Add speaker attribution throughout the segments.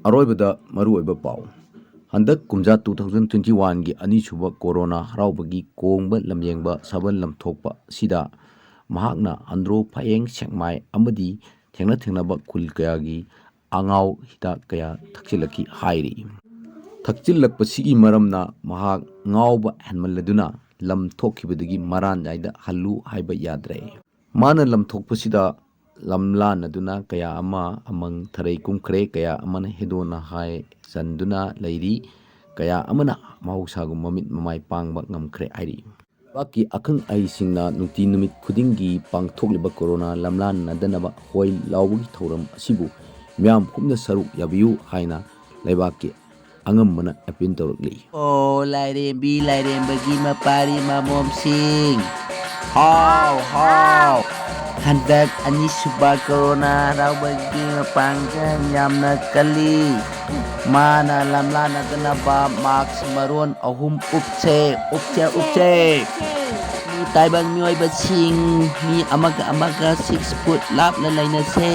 Speaker 1: ꯑꯔꯣꯏꯕꯗ ꯃꯔꯨꯑꯣꯏꯕ ꯄꯥꯎ ꯍꯟꯗꯛ ꯀꯨꯝꯖꯥ 2021ꯒꯤ ꯑꯅꯤꯁꯨꯕ ꯀꯣꯔꯣꯅꯥ ꯍꯔꯥꯎꯕꯒꯤ ꯀꯣꯡꯕ ꯂꯝꯌꯦꯡꯕ ꯁꯥꯕꯜ ꯂꯝꯊꯣꯛꯄ ꯑꯁꯤꯗ ꯃꯍꯥꯛꯅ ꯑꯟꯗ꯭ꯔꯣ ꯐꯌꯦꯡ ꯁꯦꯛꯃꯥꯏ ꯑꯃꯗꯤ ꯊꯦꯡꯅꯕ ꯈꯨꯜ ꯀꯌꯥꯒꯤ ꯑꯉꯥꯎ ꯍꯤꯗꯥꯛ ꯀꯌꯥ ꯊꯛꯆꯤꯜꯂꯛꯈꯤ ꯍꯥꯏꯔꯤ꯫ ꯊꯛꯆꯤꯜꯂꯛꯄꯁꯤꯒꯤ ꯃꯔꯝꯅ ꯃꯍꯥꯛ ꯉꯥꯎꯕ ꯍꯦꯟꯃꯜꯂꯗꯨꯅ ꯂꯝ ꯊꯣꯛꯈꯤꯕꯗꯒꯤ ꯃꯔꯥꯟꯌꯥꯏꯗ ꯍꯜꯂꯨ ꯍꯥꯏꯕ ꯌꯥꯗ꯭ꯔꯦ꯫ ꯃꯥꯅ ꯂꯝꯊꯣꯛꯄꯁꯤꯗ ꯂꯝꯂꯥꯟꯅꯗꯨꯅ ꯀꯌా ꯑꯃ ꯑꯃꯪ ꯊꯔꯩ ꯀꯨꯝꯈ꯭ꯔꯦ, ꯀꯌꯥ ꯑꯃꯅ ꯍꯦꯗꯣꯟꯅ ꯍꯥꯏ ꯆꯟꯗꯨꯅ ꯂꯩꯔꯤ, ꯀꯌꯥ ꯑꯃꯅ ꯃꯍꯧꯁꯥꯒꯨꯝ ꯃꯃꯤꯠ ꯃꯃꯥꯏ ꯄꯥꯡꯕ ꯉꯝꯈ꯭ꯔꯦ ꯍꯥꯏꯔꯤ꯫ ꯂꯩꯕꯥꯛꯀꯤ ꯑꯈꯪ ꯑꯍꯩꯁꯤꯡꯅ ꯅꯨꯡꯇꯤ ꯅꯨꯃꯤꯠ ꯈꯨꯗꯤꯡꯒꯤ ꯄꯥꯡꯊꯣꯛꯂꯤꯕ ꯀꯣꯔꯣꯅꯥ ꯂꯝꯂꯥꯟꯅꯗꯅꯕ ꯍꯣꯏ ꯂꯥꯎꯕꯒꯤ ꯊꯧꯔꯝ ꯑꯁꯤꯕꯨ ꯃꯤꯌꯥꯝ ꯄꯨꯟꯅ ꯁꯔꯨꯛ ꯌꯥꯕꯤꯌꯨ ꯍꯥꯏꯅ ꯂꯩꯕꯥꯛꯀꯤ ꯑꯉꯝꯕꯅ ꯑꯄꯤꯜ ꯇꯧꯔꯛꯂꯤ꯫
Speaker 2: ꯑꯣ ꯂꯥꯏꯔꯦꯝꯕꯤ ꯂꯥꯏꯔꯦꯝꯕꯒꯤ ꯃꯄꯥꯔꯤ ꯃꯃꯣꯝꯁꯤꯡ, ꯍꯥꯎ ꯍꯥꯎ! ꯍꯟꯗꯛ ꯑꯅꯤꯁꯨꯕ ꯀꯣꯔꯣꯅꯥ ꯍꯔꯥꯎꯕꯒꯤ ꯃꯄꯥꯡꯒꯜ ꯌꯥꯝꯅ ꯀꯜꯂꯤ꯫ ꯃꯥꯅ ꯂꯝꯂꯥꯟꯅꯗꯅꯕ ꯃꯥꯛꯁ ꯃꯔꯣꯟ 3 ꯎꯞꯁꯦ꯫ ꯇꯥꯏꯕꯪ ꯃꯤꯑꯣꯏꯕꯁꯤꯡ ꯃꯤ ꯑꯃꯒ 6 ꯐꯨꯠ ꯂꯥꯞꯅ ꯂꯩꯅꯁꯦ꯫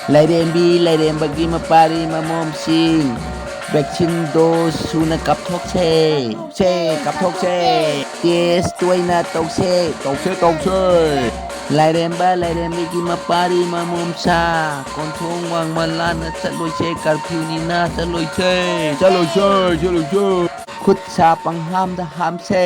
Speaker 2: ꯂꯥꯏꯔꯦꯝꯕꯤ ꯂꯥꯏꯔꯦꯝꯕꯒꯤ ꯃꯄꯥꯔꯤ ꯃꯃꯣꯝꯁꯤꯡ, ꯚꯦꯛꯁꯤꯟ ꯗꯣꯁ ꯁꯨꯅ ꯀꯥꯞꯊꯣꯛꯁꯦ꯫ ꯇꯦꯁ ꯇꯣꯏꯅ ꯇꯧꯁꯦ꯫ ꯂꯥꯏꯔꯦꯝꯕ ꯂꯥꯏꯔꯦꯝꯕꯤꯒꯤ ꯃꯄꯥꯔꯤ ꯃꯃꯣꯝꯁꯥ, ꯀꯣꯟꯊꯣꯡ ꯋꯥꯡꯃ ꯂꯥꯟꯅ ꯆꯠꯂꯣꯏꯁꯦ, ꯀꯔꯐ꯭ꯌꯨꯅꯤꯅ ꯆꯠꯂꯣꯏꯁꯦ꯫ ꯈꯨꯠ ꯁꯥ ꯄꯪꯍꯥꯝꯗ ꯍꯥꯝꯁꯦ꯫